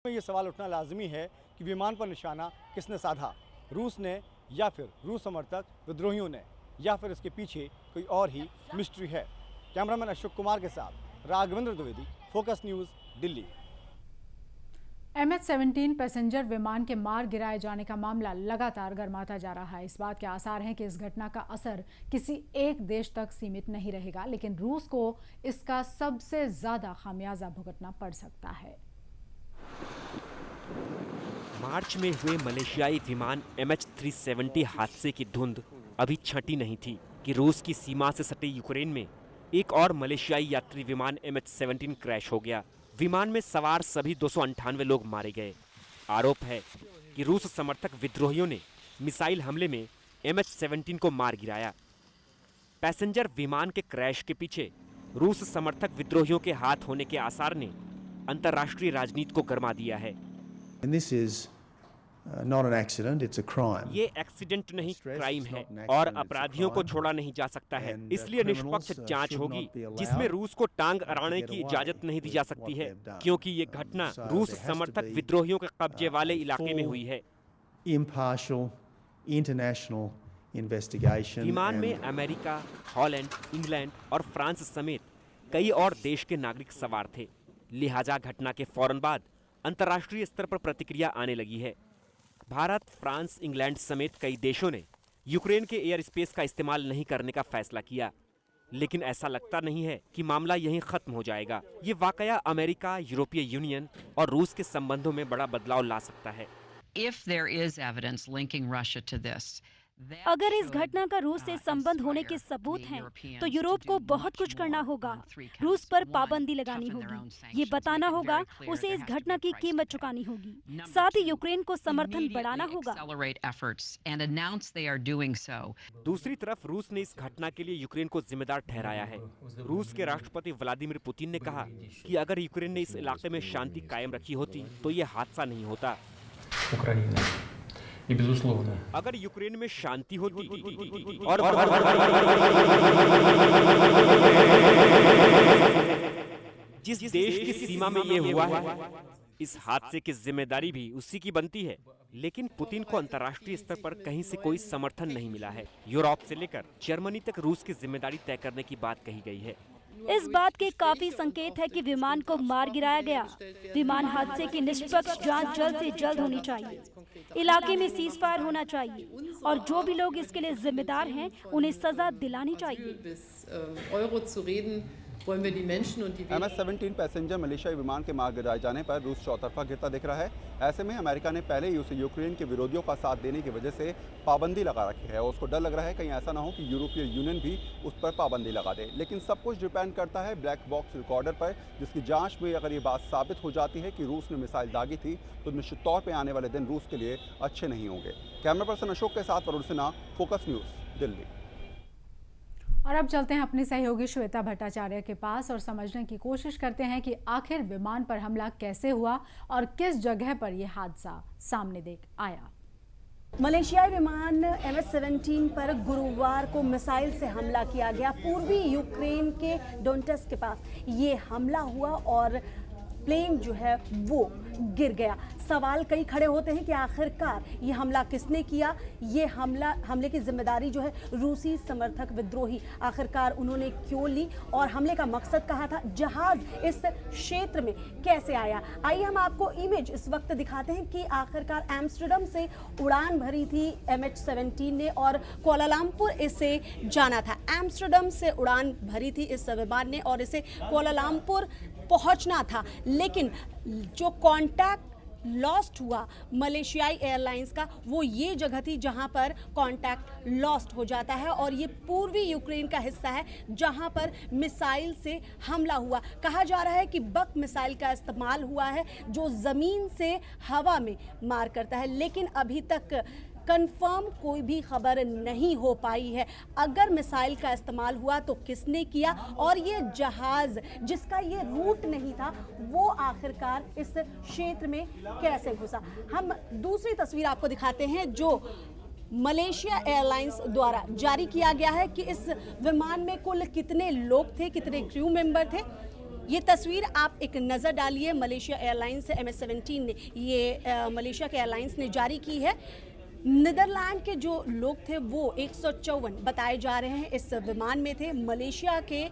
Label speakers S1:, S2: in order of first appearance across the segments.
S1: में ये सवाल उठना लाजमी है कि विमान पर निशाना किसने साधा, रूस ने या फिर रूस समर्थक विद्रोहियों ने, या फिर इसके पीछे कोई और ही मिस्ट्री है। कैमरामैन अशोक कुमार के साथ Raghavendra Dwivedi, focus news, Delhi.
S2: MH17 passenger विमान के मार गिराए जाने का मामला लगातार गर्माता जा रहा है। इस बात के आसार हैं कि इस घटना का असर किसी एक देश तक सीमित नहीं रहेगा, लेकिन रूस को इसका सबसे ज्यादा खामियाजा भुगतना पड़ सकता है।
S3: मार्च में हुए मलेशियाई विमान MH370 हादसे की धुंध अभी छंटी नहीं थी कि रूस की सीमा से सटे यूक्रेन में एक और मलेशियाई यात्री विमान MH17 क्रैश हो गया। विमान में सवार सभी 298 लोग मारे गए। आरोप है कि रूस समर्थक विद्रोहियों ने मिसाइल हमले में MH17 को मार गिराया। पैसेंजर विमान के क्रैश के पीछे रूस समर्थक विद्रोहियों के हाथ होने के आसार ने अंतर्राष्ट्रीय राजनीति को गरमा दिया है।
S4: And this is not an accident, it's a crime.
S3: ये एक्सीडेंट नहीं, क्राइम है और अपराधियों को छोड़ा नहीं जा सकता है। इसलिए निष्पक्ष जांच होगी जिसमें रूस को टांग अड़ाने की इजाजत नहीं दी जा सकती है, क्योंकि ये घटना रूस समर्थक विद्रोहियों के कब्जे वाले इलाके में हुई है।
S4: Impartial international investigation.
S3: विमान में अमेरिका, हॉलैंड, इंग्लैंड और फ्रांस समेत कई और देश के नागरिक सवार थे। लिहाजा घटना के फौरन बाद अंतर्राष्ट्रीय स्तर पर प्रतिक्रिया आने लगी है। भारत, फ्रांस, इंग्लैंड समेत कई देशों ने यूक्रेन के एयर स्पेस का इस्तेमाल नहीं करने का फैसला किया, लेकिन ऐसा लगता नहीं है कि मामला यहीं खत्म हो जाएगा। ये वाकया अमेरिका, यूरोपीय यूनियन और रूस के संबंधों में बड़ा बदलाव ला सकता है।
S5: If there is evidence linking Russia to this,
S6: अगर इस घटना का रूस से संबंध होने के सबूत हैं, तो यूरोप को बहुत कुछ करना होगा। रूस पर पाबंदी लगानी होगी, ये बताना होगा, उसे इस घटना की कीमत चुकानी होगी। साथ ही यूक्रेन को समर्थन बढ़ाना होगा।
S3: दूसरी तरफ रूस ने इस घटना के लिए यूक्रेन को जिम्मेदार ठहराया है। रूस के राष्ट्रपति व्लादिमीर पुतिन ने कहा कि अगर यूक्रेन ने इस इलाके में शांति कायम रखी होती तो ये हादसा नहीं होता। अगर यूक्रेन में शांति होती और जिस देश की सीमा में ये हुआ है, इस हादसे की जिम्मेदारी भी उसी की बनती है। लेकिन पुतिन को अंतर्राष्ट्रीय स्तर पर कहीं से कोई समर्थन नहीं मिला है। यूरोप से लेकर जर्मनी तक रूस की जिम्मेदारी तय करने की बात कही गई है।
S6: इस बात के काफी संकेत है कि विमान को मार गिराया गया। विमान हादसे की निष्पक्ष जांच जल्द से जल्द होनी चाहिए। इलाके में सीज फायर होना चाहिए और जो भी लोग इसके लिए जिम्मेदार हैं, उन्हें सजा दिलानी चाहिए।
S7: MH17 पैसेंजर मलेशियाई विमान के मार गिराए जाने पर रूस चौतरफा गिरता दिख रहा है। ऐसे में अमेरिका ने पहले ही उसे यूक्रेन के विरोधियों का साथ देने की वजह से पाबंदी लगा रखी है और उसको डर लग रहा है कहीं ऐसा ना हो कि यूरोपीय यूनियन भी उस पर पाबंदी लगा दे। लेकिन सब कुछ डिपेंड करता है ब्लैक बॉक्स रिकॉर्डर पर, जिसकी जांच में अगर ये बात साबित हो जाती है कि रूस ने मिसाइल दागी थी तो निश्चित तौर पर आने वाले दिन रूस के लिए अच्छे नहीं होंगे। कैमरा पर्सन अशोक के साथ वरुण सिन्हा, फोकस न्यूज़, दिल्ली।
S2: और अब चलते हैं अपनी सहयोगी श्वेता भट्टाचार्य के पास और समझने की कोशिश करते हैं कि आखिर विमान पर हमला कैसे हुआ और किस जगह पर यह हादसा सामने देख आया।
S8: मलेशियाई विमान MH17 पर गुरुवार को मिसाइल से हमला किया गया। पूर्वी यूक्रेन के डोनेट्स्क के पास ये हमला हुआ और प्लेन जो है वो गिर गया। सवाल कई खड़े होते हैं कि आखिरकार ये हमला किसने किया। ये हमले की जिम्मेदारी जो है रूसी समर्थक विद्रोही, आखिरकार उन्होंने क्यों ली और हमले का मकसद कहा था, जहाज इस क्षेत्र में कैसे आया। आइए हम आपको इमेज इस वक्त दिखाते हैं कि आखिरकार एम्स्टर्डम से उड़ान भरी थी MH17 ने और कुआलालंपुर इसे जाना था। एम्स्टर्डम से उड़ान भरी थी इस विमान ने और इसे कुआलालंपुर पहुंचना था, लेकिन जो कांटेक्ट लॉस्ट हुआ मलेशियाई एयरलाइंस का, वो ये जगह थी जहां पर कांटेक्ट लॉस्ट हो जाता है और ये पूर्वी यूक्रेन का हिस्सा है जहां पर मिसाइल से हमला हुआ। कहा जा रहा है कि बक मिसाइल का इस्तेमाल हुआ है जो ज़मीन से हवा में मार करता है, लेकिन अभी तक कंफर्म कोई भी खबर नहीं हो पाई है। अगर मिसाइल का इस्तेमाल हुआ तो किसने किया और ये जहाज जिसका ये रूट नहीं था वो आखिरकार इस क्षेत्र में कैसे घुसा। हम दूसरी तस्वीर आपको दिखाते हैं जो मलेशिया एयरलाइंस द्वारा जारी किया गया है कि इस विमान में कुल कितने लोग थे, कितने क्रू मेंबर थे। ये तस्वीर आप एक नज़र डालिए। मलेशिया एयरलाइंस MS-17 ने ये मलेशिया के एयरलाइंस ने जारी की है। नीदरलैंड के जो लोग थे वो 154 बताए जा रहे हैं इस विमान में थे। मलेशिया के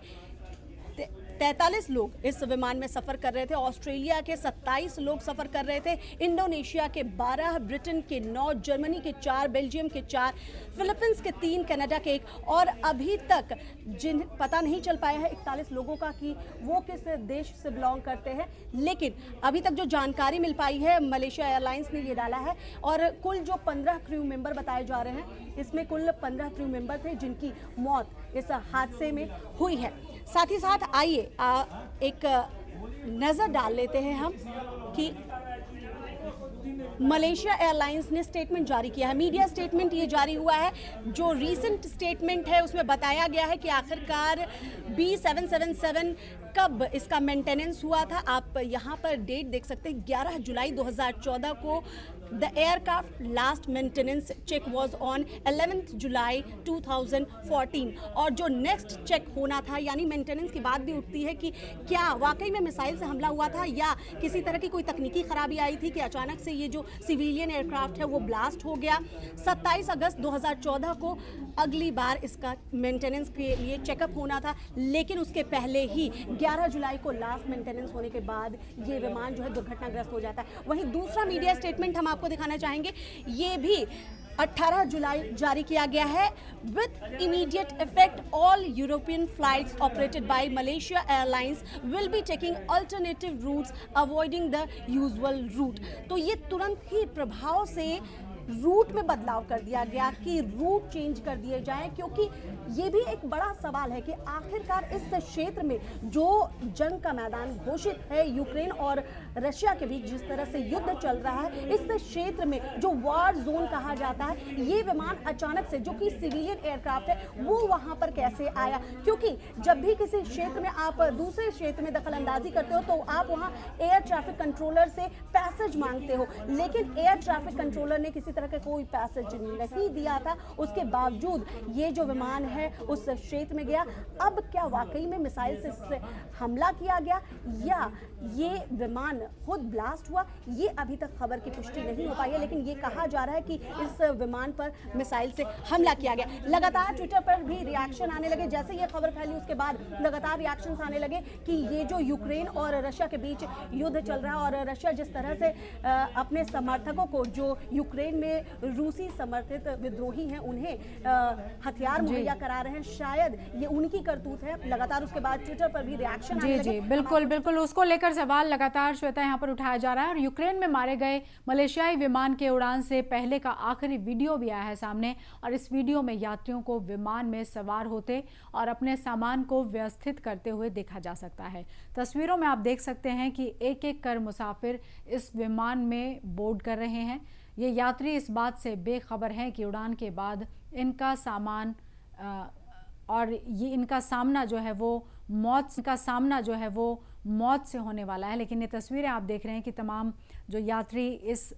S8: 43 लोग इस विमान में सफ़र कर रहे थे। ऑस्ट्रेलिया के 27 लोग सफ़र कर रहे थे। इंडोनेशिया के 12, ब्रिटेन के 9, जर्मनी के 4, बेल्जियम के 4, फिलीपींस के 3, कनाडा के 1 और अभी तक जिन पता नहीं चल पाया है 41 लोगों का कि वो किस देश से बिलोंग करते हैं। लेकिन अभी तक जो जानकारी मिल पाई है, मलेशिया एयरलाइंस ने ये डाला है और कुल जो 15 क्रू मेंबर बताए जा रहे हैं, इसमें कुल 15 क्रू मेंबर थे जिनकी मौत इस हादसे में हुई है। साथ ही साथ आइए एक नज़र डाल लेते हैं हम कि मलेशिया एयरलाइंस ने स्टेटमेंट जारी किया है। मीडिया स्टेटमेंट ये जारी हुआ है। जो रीसेंट स्टेटमेंट है उसमें बताया गया है कि आखिरकार B777 कब इसका मेंटेनेंस हुआ था। आप यहाँ पर डेट देख सकते हैं, 11 जुलाई 2014 को the aircraft last maintenance check was on 11 जुलाई 2014 और जो नेक्स्ट चेक होना था, यानी मेंटेनेंस की बात भी उठती है कि क्या वाकई में मिसाइल से हमला हुआ था या किसी तरह की कोई तकनीकी खराबी आई थी कि अचानक से ये जो सिविलियन एयरक्राफ्ट है वो ब्लास्ट हो गया। 27 अगस्त 2014 को अगली बार इसका मेंटेनेंस के लिए चेकअप होना था, लेकिन उसके पहले ही 11 जुलाई को लास्ट मेंटेनेंस होने के बाद ये विमान जो है दुर्घटनाग्रस्त हो जाता है। वहीं दूसरा मीडिया स्टेटमेंट हम आपको दिखाना चाहेंगे, ये भी 18 जुलाई जारी किया गया है। With immediate effect all European flights operated by Malaysia Airlines will be taking alternative routes avoiding the usual route. तो ये तुरंत ही प्रभाव से रूट में बदलाव कर दिया गया कि रूट चेंज कर दिए जाएं, क्योंकि ये भी एक बड़ा सवाल है कि आखिरकार इस क्षेत्र में जो जंग का मैदान घोषित है यूक्रेन और रशिया के बीच, जिस तरह से युद्ध चल रहा है, इस क्षेत्र में जो वॉर जोन कहा जाता है, ये विमान अचानक से जो कि सिविलियन एयरक्राफ्ट है वो वहां पर कैसे आया? क्योंकि जब भी किसी क्षेत्र में आप दूसरे क्षेत्र में दखल अंदाजी करते हो तो आप वहां एयर ट्रैफिक कंट्रोलर से पैसेज मांगते हो, लेकिन एयर ट्रैफिक कंट्रोलर ने किसी तरह का कोई पैसेज नहीं दिया था। उसके बावजूद ये जो विमान है उस क्षेत्र में गया। अब क्या वाकई में मिसाइल से हमला किया गया या ये विमान खुद ब्लास्ट हुआ, ये अभी तक खबर की पुष्टि नहीं हो पाई है, लेकिन ये कहा जा रहा है कि इस विमान पर मिसाइल से हमला किया गया। लगातार ट्विटर पर भी रिएक्शन आने लगे। जैसे ये खबर फैली उसके बाद लगातार रिएक्शंस आने लगे कि ये जो यूक्रेन और रशिया के बीच युद्ध चल रहा है और रशिया जिस तरह से अपने समर्थकों को, जो यूक्रेन में रूसी समर्थित विद्रोही हैं, उन्हें हथियार मुहैया करा रहे हैं, शायद ये उनकी करतूत है। लगातार उसके बाद ट्विटर पर भी रिएक्शन आने लगे।
S2: बिल्कुल उसको लेकर सवाल लगातार श्वेता यहाँ पर उठाया जा रहा है। और यूक्रेन में मारे गए मलेशियाई विमान के उड़ान से पहले का आखिरी वीडियो भी आया है सामने, और इस वीडियो में यात्रियों को विमान में सवार होते और अपने सामान को व्यवस्थित करते हुए देखा जा सकता है। तस्वीरों में आप देख सकते हैं कि एक एक कर मुसाफिर इस विमान में बोर्ड कर रहे हैं। ये यात्री इस बात से बेखबर हैं कि उड़ान के बाद इनका सामान और ये इनका सामना जो है वो मौत से होने वाला है। लेकिन ये तस्वीरें आप देख रहे हैं कि तमाम जो यात्री इस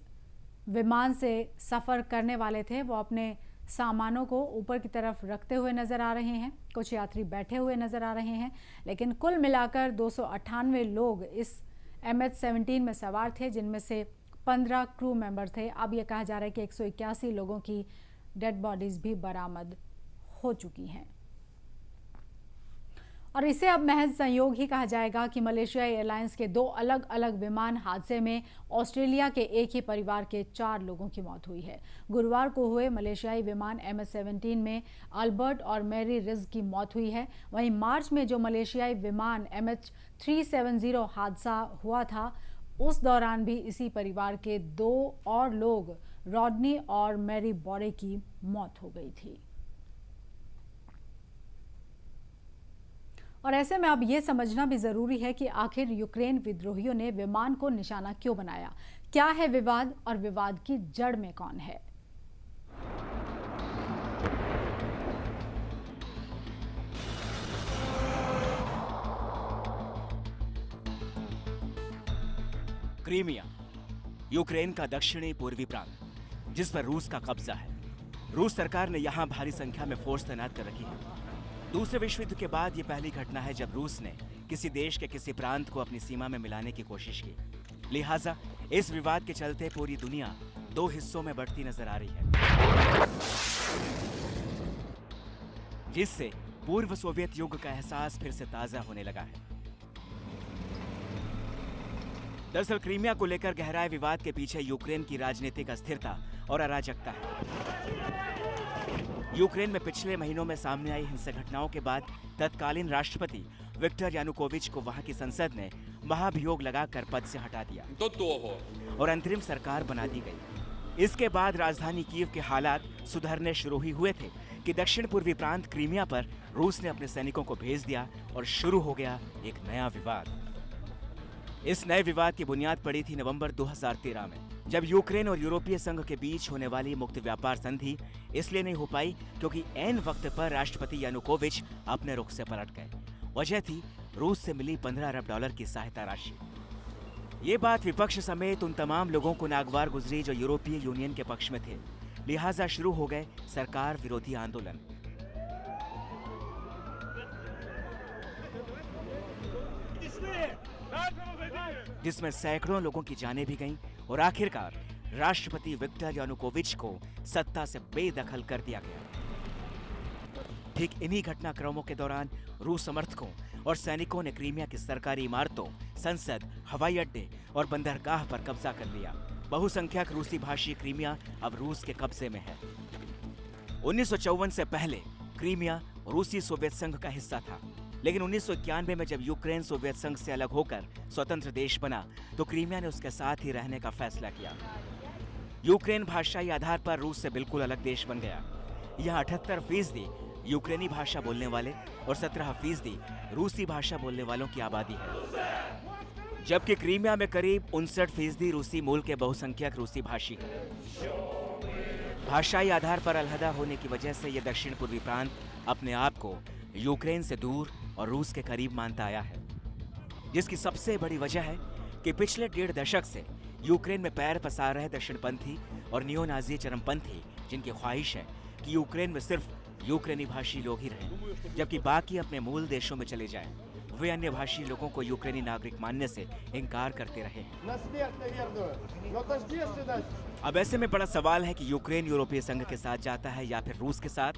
S2: विमान से सफ़र करने वाले थे वो अपने सामानों को ऊपर की तरफ रखते हुए नज़र आ रहे हैं। कुछ यात्री बैठे हुए नज़र आ रहे हैं, लेकिन कुल मिलाकर 298 लोग इस MH-17 में सवार थे, जिनमें से 15 क्रू मेंबर थे। अब ये कहा जा रहा है कि 181 लोगों की डेड बॉडीज़ भी बरामद हो चुकी हैं। और इसे अब महज संयोग ही कहा जाएगा कि मलेशिया एयरलाइंस के 2 अलग अलग विमान हादसे में ऑस्ट्रेलिया के एक ही परिवार के 4 लोगों की मौत हुई है। गुरुवार को हुए मलेशियाई विमान MS-17 में अल्बर्ट और मैरी रिज की मौत हुई है। वहीं मार्च में जो मलेशियाई विमान MH370 हादसा हुआ था, उस दौरान भी इसी परिवार के 2 और लोग, रॉडनी और मैरी बॉरे की मौत हो गई थी। और ऐसे में अब ये समझना भी ज़रूरी है कि आखिर यूक्रेन विद्रोहियों ने विमान को निशाना क्यों बनाया, क्या है विवाद और विवाद की जड़ में कौन है।
S3: क्रीमिया, यूक्रेन का दक्षिणी पूर्वी प्रांत, जिस पर रूस का कब्जा है। रूस सरकार ने यहाँ भारी संख्या में फोर्स तैनात कर रखी है। दूसरे विश्व युद्ध के बाद ये पहली घटना है जब रूस ने
S9: किसी देश के किसी प्रांत को अपनी सीमा में मिलाने की कोशिश की। लिहाजा इस विवाद के चलते पूरी दुनिया दो हिस्सों में बढ़ती नजर आ रही है, जिससे पूर्व सोवियत युग का एहसास फिर से ताजा होने लगा है। दरअसल क्रीमिया को लेकर गहराए विवाद के पीछे यूक्रेन की राजनीतिक अस्थिरता और अराजकता है। यूक्रेन में पिछले महीनों में सामने आई हिंसक घटनाओं के बाद तत्कालीन राष्ट्रपति विक्टर यानुकोविच को वहां की संसद ने महाभियोग लगाकर पद से हटा दिया और अंतरिम सरकार बना दी गई। इसके बाद राजधानी कीव के हालात सुधरने शुरू ही हुए थे कि दक्षिण पूर्वी प्रांत क्रीमिया पर रूस ने अपने सैनिकों को भेज दिया और शुरू हो गया एक नया विवाद। इस नए विवाद की बुनियाद पड़ी थी नवंबर 2013 में, जब यूक्रेन और यूरोपीय संघ के बीच होने वाली मुक्त व्यापार संधि इसलिए नहीं हो पाई क्योंकि ऐन वक्त पर राष्ट्रपति यानुकोविच अपने रुख से पलट गए। वजह थी रूस से मिली 15 अरब डॉलर की सहायता राशि। ये बात विपक्ष समेत उन तमाम लोगों को नागवार गुजरी जो यूरोपीय यूनियन के पक्ष में थे। लिहाजा शुरू हो गए सरकार विरोधी आंदोलन। जिसमें सैकड़ों लोगों की जानें भी गईं और आखिरकार राष्ट्रपति विक्टर यानुकोविच को सत्ता से बेदखल कर दिया गया। ठीक इन्हीं घटनाक्रमों के दौरान रूस समर्थकों और सैनिकों ने क्रीमिया की सरकारी इमारतों, संसद, हवाई अड्डे और बंदरगाह पर कब्जा कर लिया। बहुसंख्यक रूसी भाषी क्रीमिया अब रूस के कब्जे में है। 1954 से पहले क्रीमिया रूसी सोवियत संघ का हिस्सा था, लेकिन 1991 में जब यूक्रेन सोवियत संघ से अलग होकर स्वतंत्र देश बना तो क्रीमिया ने उसके साथ ही रहने का फैसला किया। यूक्रेन भाषाई आधार पर रूस से बिल्कुल अलग देश बन गया। यहाँ 78% यूक्रेनी भाषा बोलने वाले और 17% रूसी भाषा बोलने वालों की आबादी है, जबकि क्रीमिया में करीब 59% रूसी मूल के बहुसंख्यक रूसी भाषी हैं। भाषाई आधार पर अलहदा होने की वजह से यह दक्षिण पूर्वी प्रांत अपने आप को यूक्रेन से दूर और रूस के करीब मानता आया है, जिसकी सबसे बड़ी वजह है कि पिछले 1.5 दशक से यूक्रेन में पैर पसार रहे दक्षिणपंथी और नियोनाजी चरमपंथी, जिनकी ख्वाहिश है कि यूक्रेन में सिर्फ यूक्रेनी भाषी लोग ही रहें, जबकि बाकी अपने मूल देशों में चले जाएं। वे अन्य भाषी लोगों को यूक्रेनी नागरिक मानने से इनकार करते रहे हैं। अब ऐसे में बड़ा सवाल है कि यूक्रेन यूरोपीय संघ के साथ जाता है या फिर रूस के साथ।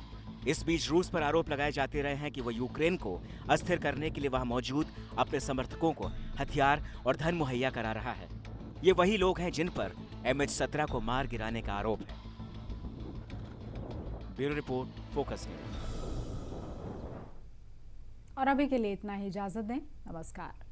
S9: इस बीच रूस पर आरोप लगाए जाते रहे हैं कि वह यूक्रेन को अस्थिर करने के लिए वहां मौजूद अपने समर्थकों को हथियार और धन मुहैया करा रहा है। ये वही लोग हैं जिन पर MH17 को मार गिराने का आरोप है। Bureau report, focus news.
S2: और अभी के लिए इतना ही, इजाजत दें, नमस्कार।